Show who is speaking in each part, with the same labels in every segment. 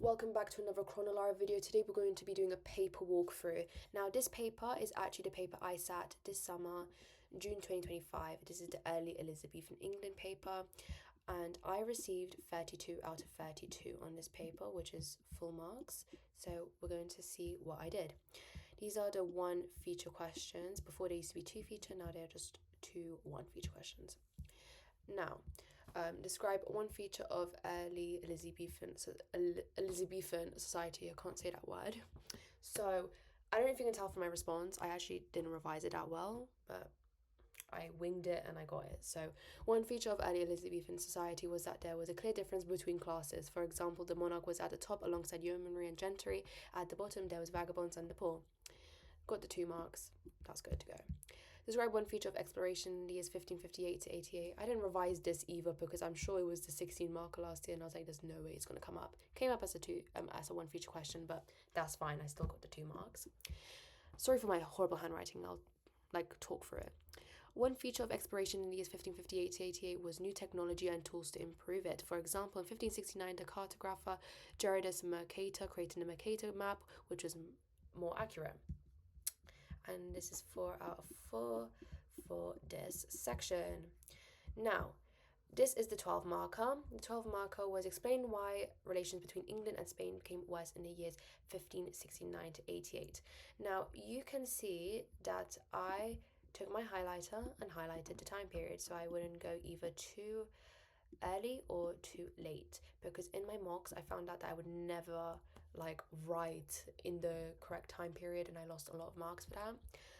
Speaker 1: Welcome back to another Chronolara video. Today we're going to be doing a paper walkthrough. Now this paper is actually the paper I sat this summer, June 2025. This is the Early Elizabethan England paper and I received 32 out of 32 on this paper, which is full marks. So we're going to see what I did. These are the one feature questions. Before they used to be two feature, now they're just two one feature questions. Now, describe one feature of early Elizabethan society. I can't say that word. So, I don't know if you can tell from my response, I actually didn't revise it that well, but I winged it and I got it. So, one feature of early Elizabethan society was that there was a clear difference between classes. For example, the monarch was at the top alongside yeomanry and gentry. At the bottom, there was vagabonds and the poor. Got the 2 marks. That's good to go. Describe one feature of exploration in the years 1558 to 88. I didn't revise this either because I'm sure it was the 16 marker last year and I was like, there's no way it's going to come up. Came up as a one feature question, but that's fine. I still got the 2 marks. Sorry for my horrible handwriting. I'll talk through it. One feature of exploration in the years 1558 to 88 was new technology and tools to improve it. For example, in 1569, the cartographer Gerardus Mercator created a Mercator map, which was more accurate. And this is 4 out of 4 for this section. Now, this is the 12 marker. The 12 marker was explain why relations between England and Spain became worse in the years 1569 to 88. Now, you can see that I took my highlighter and highlighted the time period so I wouldn't go either too early or too late, because in my mocks I found out that I would never write in the correct time period and I lost a lot of marks for that.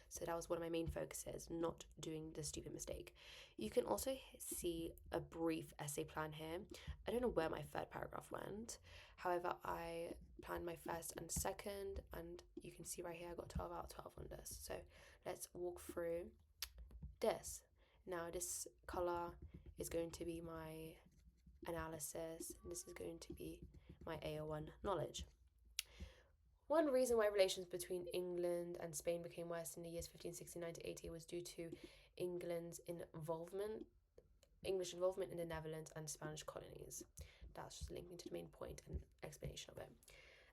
Speaker 1: So that was one of my main focuses, not doing the stupid mistake. You can also see a brief essay plan here. I don't know where my third paragraph went. However, I planned my first and second and you can see right here I got 12 out of 12 on this. So let's walk through this. Now this color is going to be my analysis and this is going to be my AO1 knowledge. One reason why relations between England and Spain became worse in the years 1569 to 80 was due to English involvement in the Netherlands and Spanish colonies. That's just linking to the main point and explanation of it.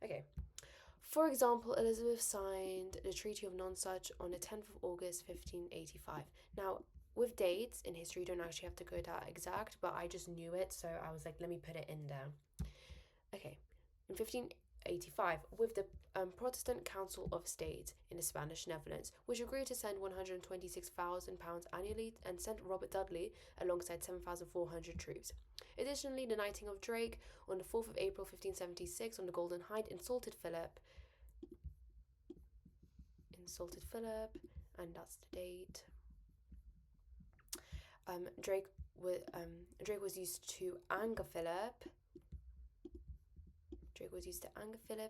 Speaker 1: Okay. For example, Elizabeth signed the Treaty of Nonsuch on the 10th of August 1585. Now, with dates in history, you don't actually have to go that exact, but I just knew it, so I was like, let me put it in there. Okay, in 1585, with the Protestant Council of State in the Spanish Netherlands, which agreed to send £126,000 annually and sent Robert Dudley alongside 7,400 troops. Additionally, the knighting of Drake on the 4th of April 1576 on the Golden Hind insulted Philip, and that's the date. Drake was used to anger Philip.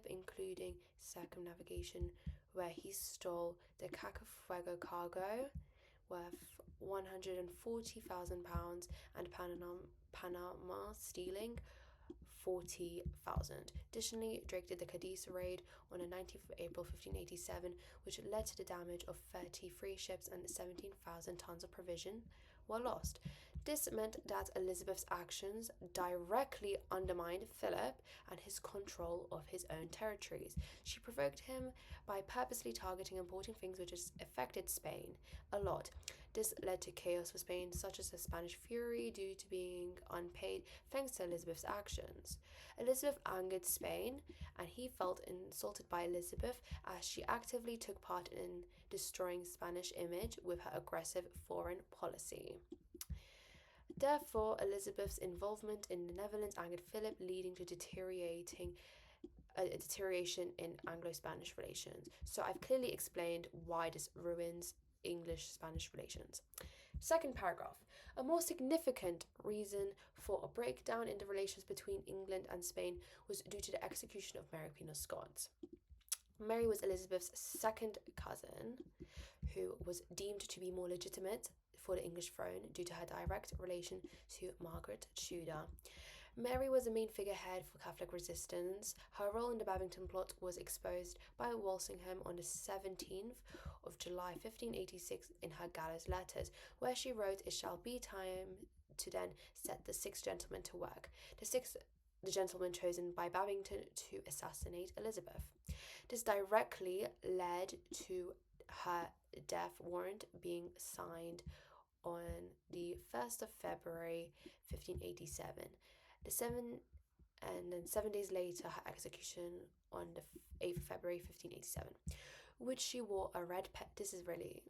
Speaker 1: Including circumnavigation, where he stole the Cacafuego cargo worth £140,000 and Panama stealing 40,000. Additionally, Drake did the Cadiz raid on the 19th of April 1587, which led to the damage of 33 ships and 17,000 tons of provision were lost. This meant that Elizabeth's actions directly undermined Philip and his control of his own territories. She provoked him by purposely targeting important things which affected Spain a lot. This led to chaos for Spain, such as the Spanish fury due to being unpaid thanks to Elizabeth's actions. Elizabeth angered Spain, and he felt insulted by Elizabeth as she actively took part in destroying Spanish image with her aggressive foreign policy. Therefore, Elizabeth's involvement in the Netherlands angered Philip, leading to deterioration in Anglo-Spanish relations. So I've clearly explained why this ruins English-Spanish relations. Second paragraph. A more significant reason for a breakdown in the relations between England and Spain was due to the execution of Mary, Queen of Scots. Mary was Elizabeth's second cousin, who was deemed to be more legitimate for the English throne due to her direct relation to Margaret Tudor. Mary was the main figurehead for Catholic resistance. Her role in the Babington plot was exposed by Walsingham on the 17th of July 1586 in her gallows letters, where she wrote, "It shall be time to then set the 6 gentlemen to work." The 6 the gentleman chosen by Babington to assassinate Elizabeth. This directly led to her death warrant being signed on the 1st of February 1587. And then 7 days later, her execution on the 8th of February 1587, which she wore a red this is really,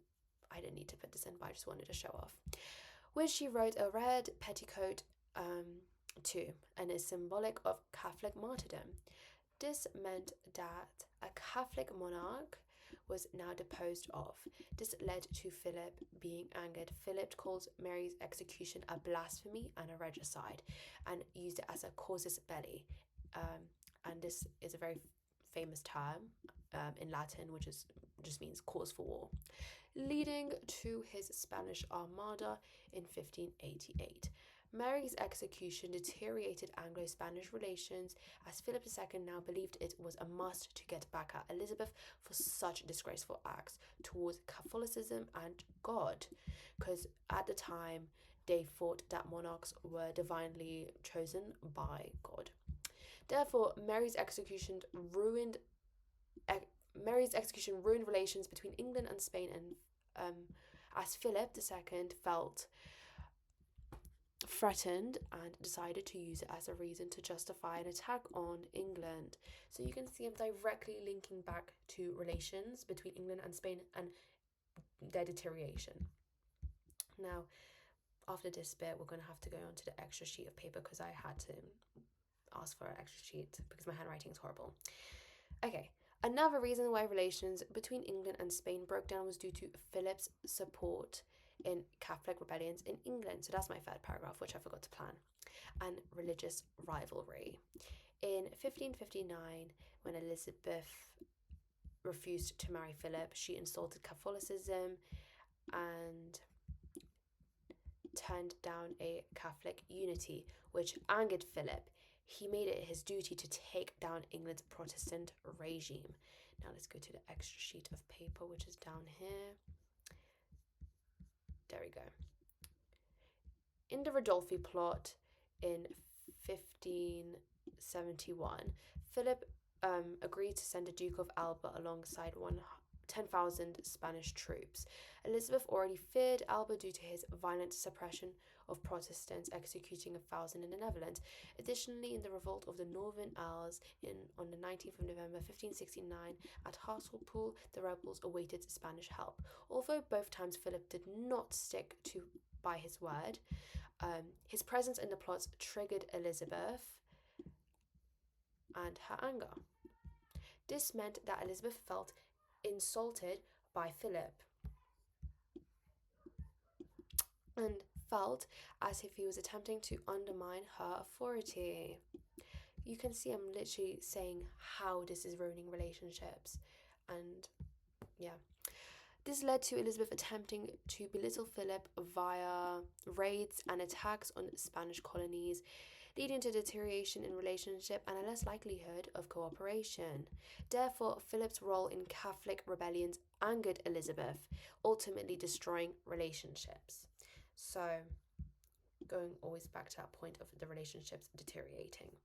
Speaker 1: I didn't need to put this in, but I just wanted to show off, which she wrote a red petticoat to, and is symbolic of Catholic martyrdom. This meant that a Catholic monarch was now deposed of. This led to Philip being angered. Philip calls Mary's execution a blasphemy and a regicide, and used it as a casus belli. And this is a very famous term in Latin, which just means cause for war, leading to his Spanish Armada in 1588. Mary's execution deteriorated Anglo-Spanish relations, as Philip II now believed it was a must to get back at Elizabeth for such disgraceful acts towards Catholicism and God, because at the time they thought that monarchs were divinely chosen by God. Therefore, Mary's execution ruined relations between England and Spain, and as Philip II felt threatened and decided to use it as a reason to justify an attack on England. So you can see him directly linking back to relations between England and Spain and their deterioration. Now, after this bit, we're going to have to go on to the extra sheet of paper because I had to ask for an extra sheet because my handwriting is horrible. Okay, another reason why relations between England and Spain broke down was due to Philip's support in Catholic rebellions in England. So that's my third paragraph, which I forgot to plan. And religious rivalry. In 1559, when Elizabeth refused to marry Philip, she insulted Catholicism and turned down a Catholic unity, which angered Philip. He made it his duty to take down England's Protestant regime. Now let's go to the extra sheet of paper, which is down here. There we go. In the Rodolphi plot in 1571, Philip agreed to send the Duke of Alba alongside 10,000 Spanish troops. Elizabeth already feared Alba due to his violent suppression of Protestants, executing 1,000 in the Netherlands. Additionally, in the revolt of the Northern Isles on the 19th of November 1569 at Hartlepool, the rebels awaited Spanish help. Although both times Philip did not stick by his word, his presence in the plots triggered Elizabeth and her anger. This meant that Elizabeth felt insulted by Philip and felt as if he was attempting to undermine her authority. You can see I'm literally saying how this is ruining relationships, and yeah. This led to Elizabeth attempting to belittle Philip via raids and attacks on Spanish colonies, leading to deterioration in relationship and a less likelihood of cooperation. Therefore, Philip's role in Catholic rebellions angered Elizabeth, ultimately destroying relationships. So, going always back to that point of the relationships deteriorating.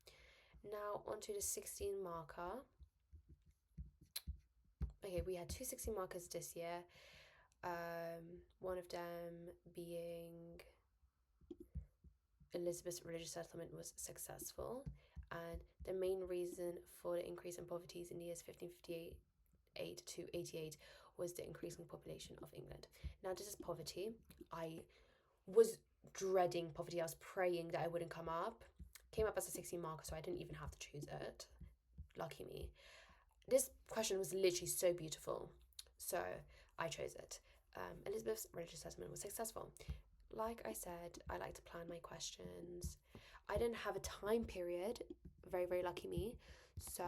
Speaker 1: Now, onto the 16 marker. Okay, we had 2 16 markers this year. One of them being Elizabeth's religious settlement was successful, and the main reason for the increase in poverty in the years 1558 to 88 was the increasing population of England. Now, this is poverty. I was dreading poverty. I was praying that it wouldn't come up. Came up as a 16 marker, so I didn't even have to choose it. Lucky me. This question was literally so beautiful, so I chose it. Elizabeth's religious settlement was successful. Like I said, I like to plan my questions. I didn't have a time period, very, very lucky me, so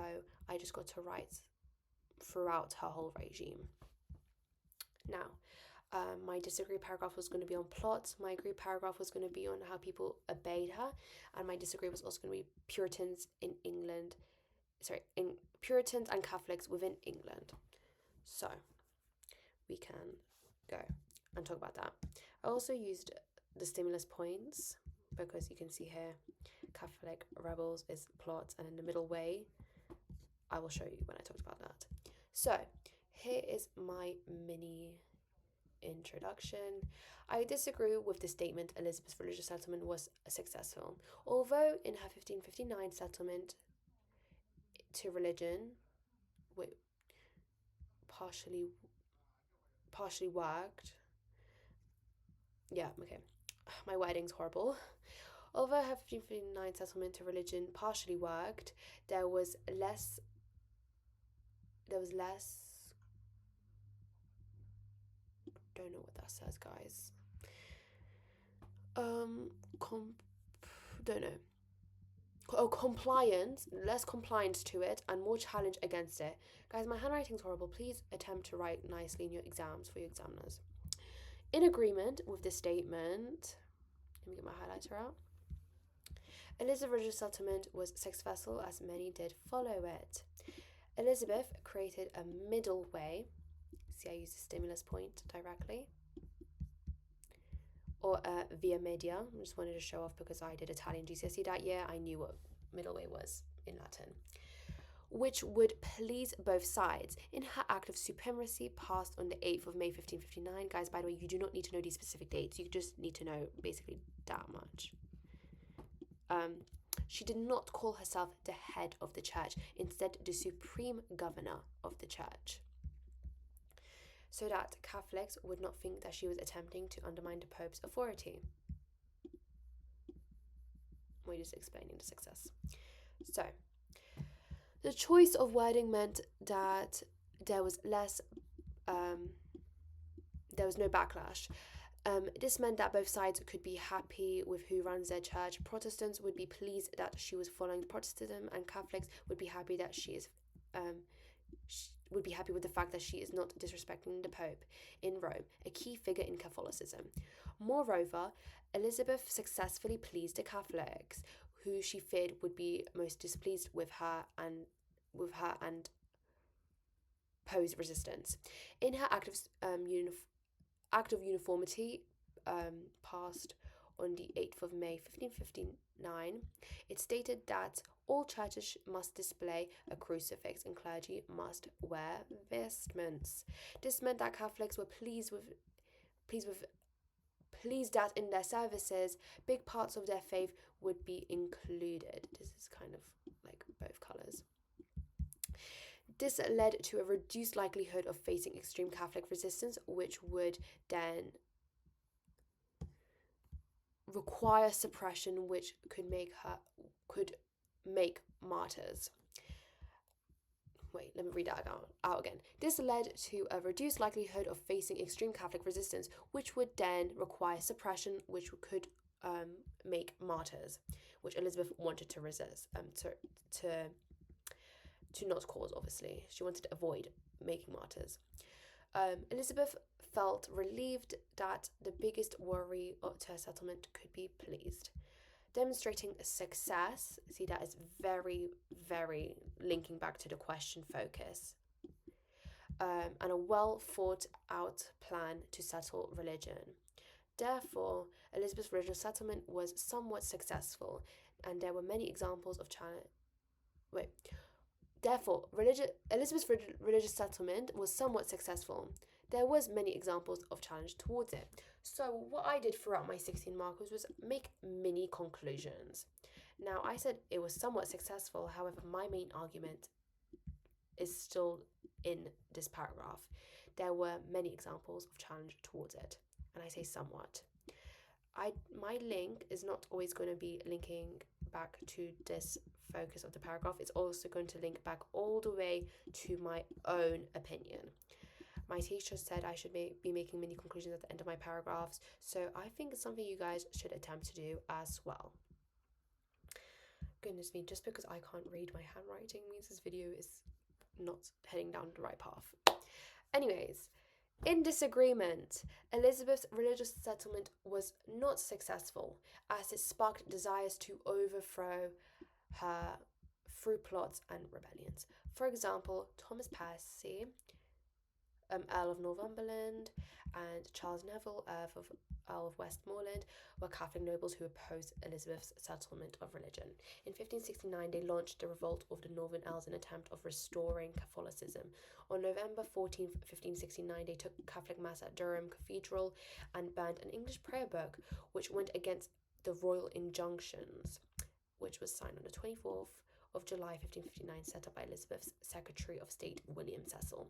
Speaker 1: I just got to write throughout her whole regime. Now, my disagree paragraph was going to be on plot, my agree paragraph was going to be on how people obeyed her, and my disagree was also going to be Puritans and Catholics within England. So we can go and talk about that. I also used the stimulus points because you can see here Catholic rebels is plot, and in the middle way, I will show you when I talked about that. So here is my mini introduction. I disagree with the statement Elizabeth's religious settlement was successful. Although in her 1559 settlement to religion, partially worked. Yeah, okay. My wording's horrible. Although her 1559 settlement to religion partially worked, there was less. Don't know what that says, guys. Don't know. Compliance, less compliance to it, and more challenge against it. Guys, my handwriting's horrible. Please attempt to write nicely in your exams for your examiners. In agreement with this statement, let me get my highlighter out. Elizabeth's religious settlement was successful as many did follow it. Elizabeth created a middle way. See, I use the stimulus point directly. Or via media. I just wanted to show off because I did Italian GCSE that year. I knew what middle way was in Latin. Which would please both sides. In her act of supremacy passed on the 8th of May 1559. Guys, by the way, you do not need to know these specific dates. You just need to know basically that much. She did not call herself the head of the church, instead the supreme governor of the church, so that Catholics would not think that she was attempting to undermine the Pope's authority. We're just explaining the success. So, the choice of wording meant that there was no backlash. This meant that both sides could be happy with who runs their church. Protestants would be pleased that she was following Protestantism, and Catholics would be happy that she would be happy with the fact that she is not disrespecting the Pope in Rome, a key figure in Catholicism. Moreover, Elizabeth successfully pleased the Catholics, who she feared would be most displeased with her and pose resistance. In her act of uniformity, passed on the 8th of May 1559, it stated that all churches must display a crucifix and clergy must wear vestments. This meant that Catholics were pleased that in their services, big parts of their faith would be included. This is kind of like both colours. This led to a reduced likelihood of facing extreme Catholic resistance, which would then require suppression, which could make martyrs. Wait, let me read that out again. This led to a reduced likelihood of facing extreme Catholic resistance, which would then require suppression, which could make martyrs, which Elizabeth wanted to resist, to not cause, obviously. She wanted to avoid making martyrs. Elizabeth felt relieved that the biggest worry to her settlement could be pleased. Demonstrating success, see, that is very, very linking back to the question focus, and a well thought out plan to settle religion. Therefore, Elizabeth's religious settlement was somewhat successful, and there were many examples of Elizabeth's religious settlement was somewhat successful. There was many examples of challenge towards it. So what I did throughout my 16 markers was make mini conclusions. Now, I said it was somewhat successful, however, my main argument is still in this paragraph. There were many examples of challenge towards it, and I say somewhat. My link is not always going to be linking back to this focus of the paragraph. It's also going to link back all the way to my own opinion. My teacher said I should be making mini conclusions at the end of my paragraphs, so I think it's something you guys should attempt to do as well. Goodness me, just because I can't read my handwriting means this video is not heading down the right path. Anyways, in disagreement, Elizabeth's religious settlement was not successful, as it sparked desires to overthrow her through plots and rebellions. For example, Thomas Percy Earl of Northumberland, and Charles Neville, Earl of Westmoreland, were Catholic nobles who opposed Elizabeth's settlement of religion. In 1569, they launched the Revolt of the Northern Earls in an attempt of restoring Catholicism. On November 14th, 1569, they took Catholic Mass at Durham Cathedral and banned an English prayer book, which went against the royal injunctions, which was signed on the 24th of July 1559, set up by Elizabeth's Secretary of State William Cecil,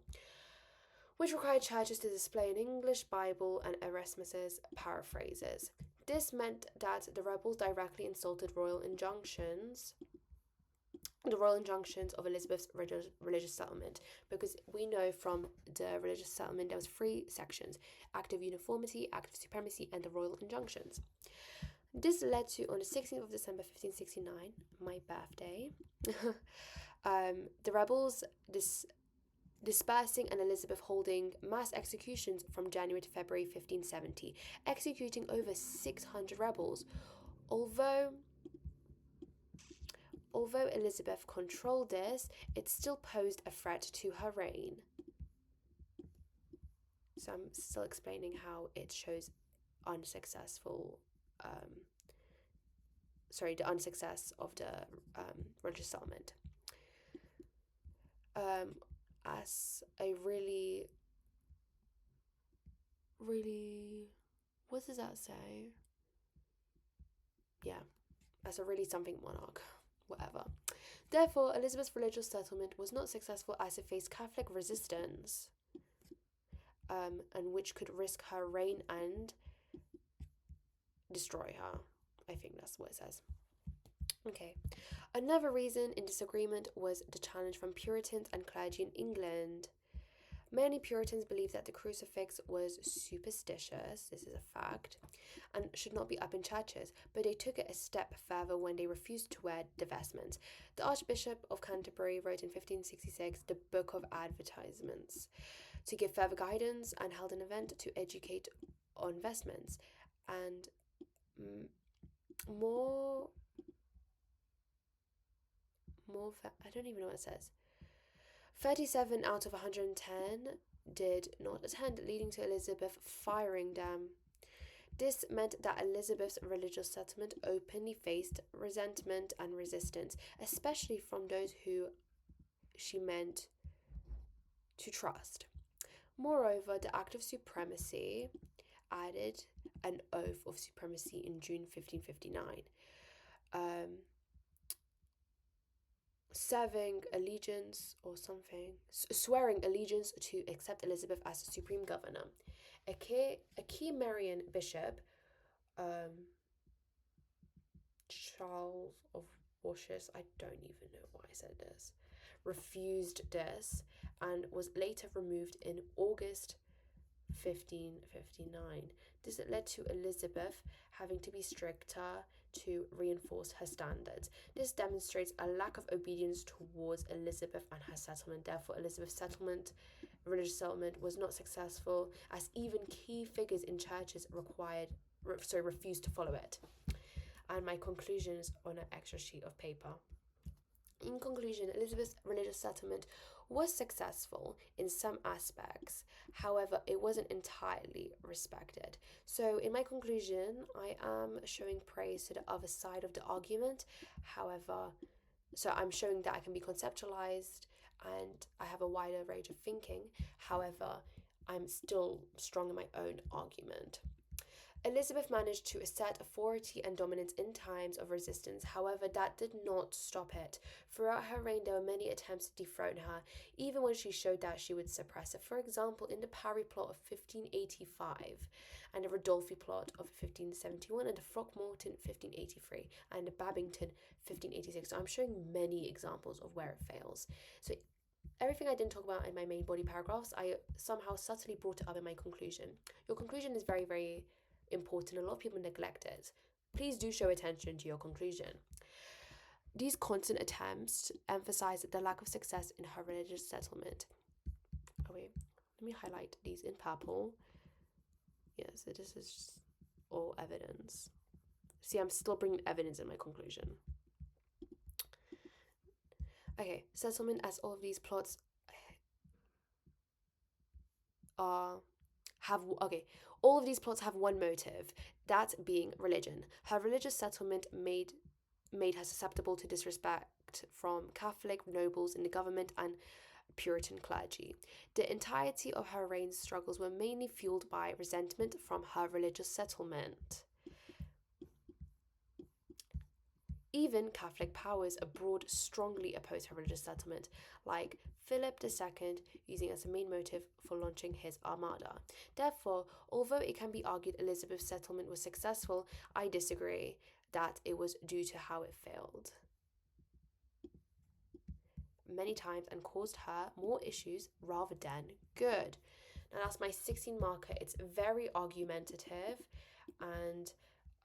Speaker 1: which required churches to display an English Bible and Erasmus's paraphrases. This meant that the rebels directly insulted the royal injunctions of Elizabeth's religious settlement, because we know from the religious settlement there was 3 sections: Act of Uniformity, Act of Supremacy, and the royal injunctions. This led to, on the 16th of December 1569, my birthday, the rebels dispersing and Elizabeth holding mass executions from January to February 1570, executing over 600 rebels. Although Elizabeth controlled this, it still posed a threat to her reign. So I'm still explaining how it shows the unsuccess of the religious settlement. As a really, what does that say? Yeah, as a really something monarch, whatever. Therefore, Elizabeth's religious settlement was not successful as it faced Catholic resistance, and which could risk her reign and destroy her. I think that's what it says. Okay. Another reason in disagreement was the challenge from Puritans and clergy in England. Many Puritans believed that the crucifix was superstitious, this is a fact, and should not be up in churches, but they took it a step further when they refused to wear the vestments. The Archbishop of Canterbury wrote in 1566 the Book of Advertisements to give further guidance, and held an event to educate on vestments. And I don't even know what it says. 37 out of 110 did not attend, leading to Elizabeth firing them. This meant that Elizabeth's religious settlement openly faced resentment and resistance, especially from those who she meant to trust. Moreover, the Act of Supremacy added an oath of supremacy in June 1559. Swearing allegiance to accept Elizabeth as supreme governor. A key Marian bishop, Charles of Bourges, I don't even know why I said this, refused this and was later removed in August 1559. This led to Elizabeth having to be stricter to reinforce her standards. This demonstrates a lack of obedience towards Elizabeth and her settlement. Therefore, Elizabeth's religious settlement was not successful, as even key figures in churches refused to follow it. And my conclusion is on an extra sheet of paper. In conclusion, Elizabeth's religious settlement was successful in some aspects. However, it wasn't entirely respected. So in my conclusion, I am showing praise to the other side of the argument. However, so I'm showing that I can be conceptualized and I have a wider range of thinking. However, I'm still strong in my own argument. Elizabeth managed to assert authority and dominance in times of resistance. However, that did not stop it. Throughout her reign, there were many attempts to dethrone her, even when she showed that she would suppress it. For example, in the Parry plot of 1585, and the Ridolfi plot of 1571, and the Throckmorton 1583, and the Babington 1586. So I'm showing many examples of where it fails. So everything I didn't talk about in my main body paragraphs, I somehow subtly brought it up in my conclusion. Your conclusion is very, very important. A lot of people neglect it. Please do show attention to your conclusion. These constant attempts emphasize the lack of success in her religious settlement. Oh wait, let me highlight these in purple. Yeah, so this is just all evidence. See, I'm still bringing evidence in my conclusion. Okay, settlement as all of these plots are all of these plots have one motive, that being religion. Her religious settlement made her susceptible to disrespect from Catholic nobles in the government and Puritan clergy. The entirety of her reign's struggles were mainly fueled by resentment from her religious settlement. Even Catholic powers abroad strongly opposed her religious settlement, like Philip II using as a main motive for launching his armada. Therefore, although it can be argued Elizabeth's settlement was successful, I disagree that it was due to how it failed many times and caused her more issues rather than good. Now that's my 16 marker. It's very argumentative, and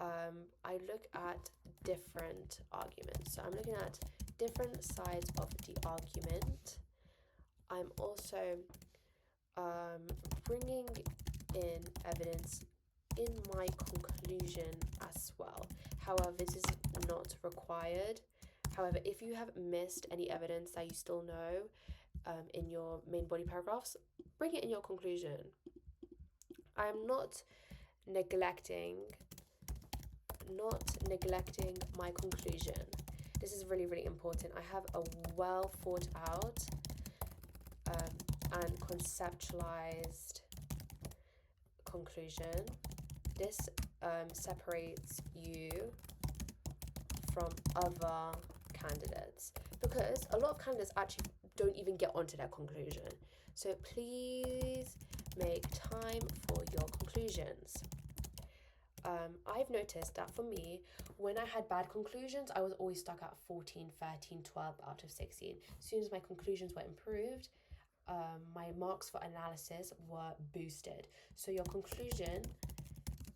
Speaker 1: I look at different arguments. So I'm looking at different sides of the argument. I'm also bringing in evidence in my conclusion as well. However, this is not required. However, if you have missed any evidence that you still know in your main body paragraphs, bring it in your conclusion. I am not neglecting my conclusion. This is really, really important. I have a well thought out and conceptualized conclusion. This separates you from other candidates, because a lot of candidates actually don't even get onto their conclusion. So please make time for your conclusions. I've noticed that for me, when I had bad conclusions, I was always stuck at 14, 13, 12 out of 16. As soon as my conclusions were improved, my marks for analysis were boosted. So your conclusion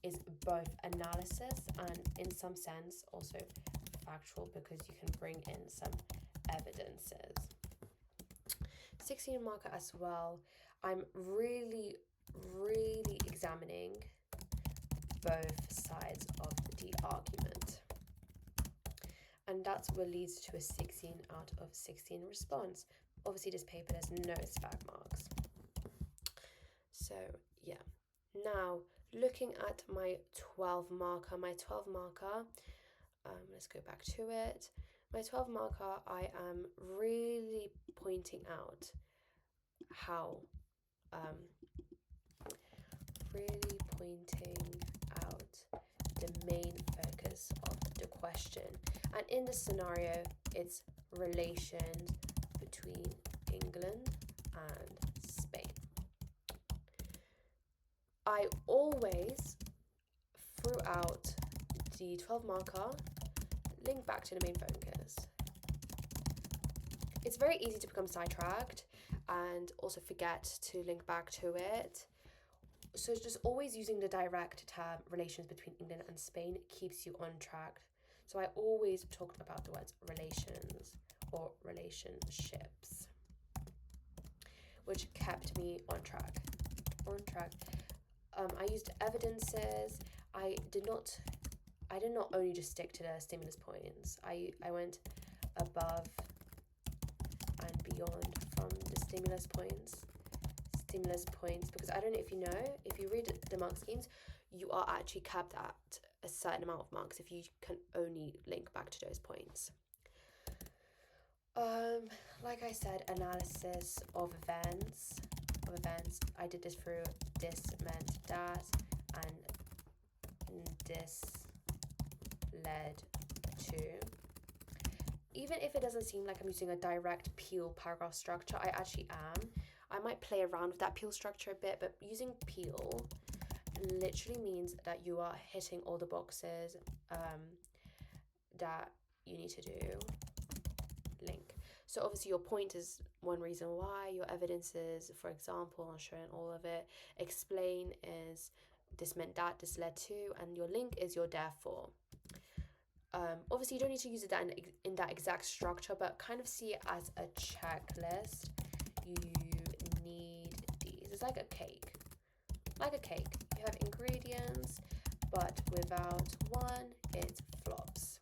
Speaker 1: is both analysis and in some sense also factual, because you can bring in some evidences. 16 marker as well. I'm really examining both sides of the argument, and that's what leads to a 16 out of 16 response. Obviously this paper, there's no spag marks. So yeah, now looking at my 12 marker, let's go back to it. My 12 marker, I am really pointing out how, the main focus of the question. And in this scenario, it's relations between England and Spain. I always, throughout the 12 marker, link back to the main focus. It's very easy to become sidetracked and also forget to link back to it. So just always using the direct term relations between England and Spain keeps you on track. So I always talked about the words relations or relationships, which kept me on track. I used evidences. I did not only just stick to the stimulus points. I went above and beyond from the stimulus points, because I don't know if you know, if you read the mark schemes, you are actually capped at a certain amount of marks if you can only link back to those points. Like I said, analysis of events. I did this through this meant that, and this led to. Even if it doesn't seem like I'm using a direct peel paragraph structure, I actually am. I might play around with that peel structure a bit, but using peel literally means that you are hitting all the boxes that you need to do. Link. So obviously your point is one reason why, your evidence is, for example, I'm showing all of it. Explain is this meant that, this led to, and your link is your therefore. Obviously you don't need to use it in that exact structure, but kind of see it as a checklist. You need these. It's like a cake. You have ingredients, but without one, it flops.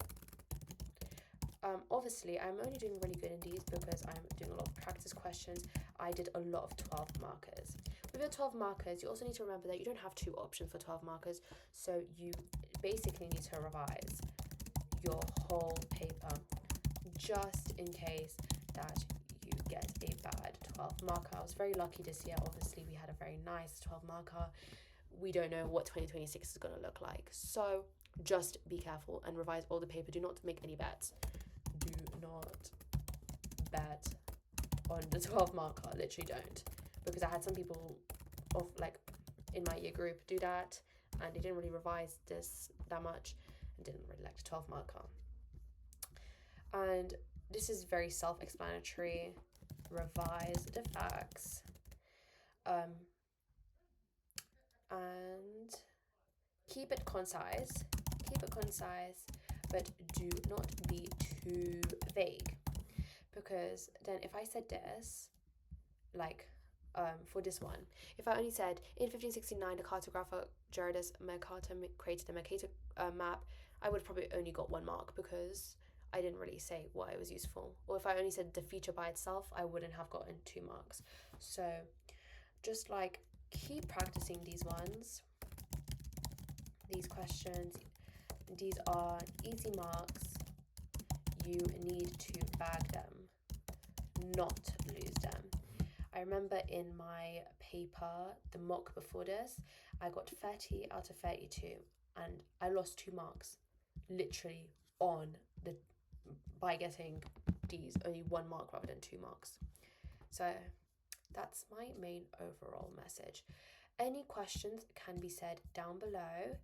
Speaker 1: Obviously, I'm only doing really good in these because I'm doing a lot of practice questions. I did a lot of 12 markers. With with your 12 markers, you also need to remember that you don't have 2 options for 12 markers. So you basically need to revise your whole paper just in case that you get a bad 12 marker. I was very lucky this year. Obviously, we had a very nice 12 marker. We don't know what 2026 is going to look like. So just be careful and revise all the paper. Do not make any bets. Do not bet on the 12 marker. Literally don't. Because I had some people in my year group do that, and they didn't really revise this that much and didn't really like the 12 marker. And this is very self-explanatory. Revise the facts. And keep it concise, but do not be too vague. Because then if I said this, for this one, if I only said, in 1569, the cartographer Gerardus Mercator created the Mercator map, I would probably only got 1 mark because I didn't really say why it was useful. Or if I only said the feature by itself, I wouldn't have gotten 2 marks. So just keep practicing these ones, these questions. These are easy marks. You need to bag them, not lose them. I remember in my paper, the mock before this, I got 30 out of 32 and I lost 2 marks literally by getting these only 1 mark rather than 2 marks. So that's my main overall message. Any questions can be said down below.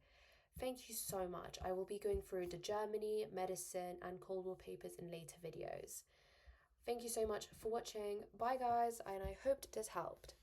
Speaker 1: Thank you so much. I will be going through the Germany, medicine, and Cold War papers in later videos. Thank you so much for watching. Bye guys, and I hoped this helped.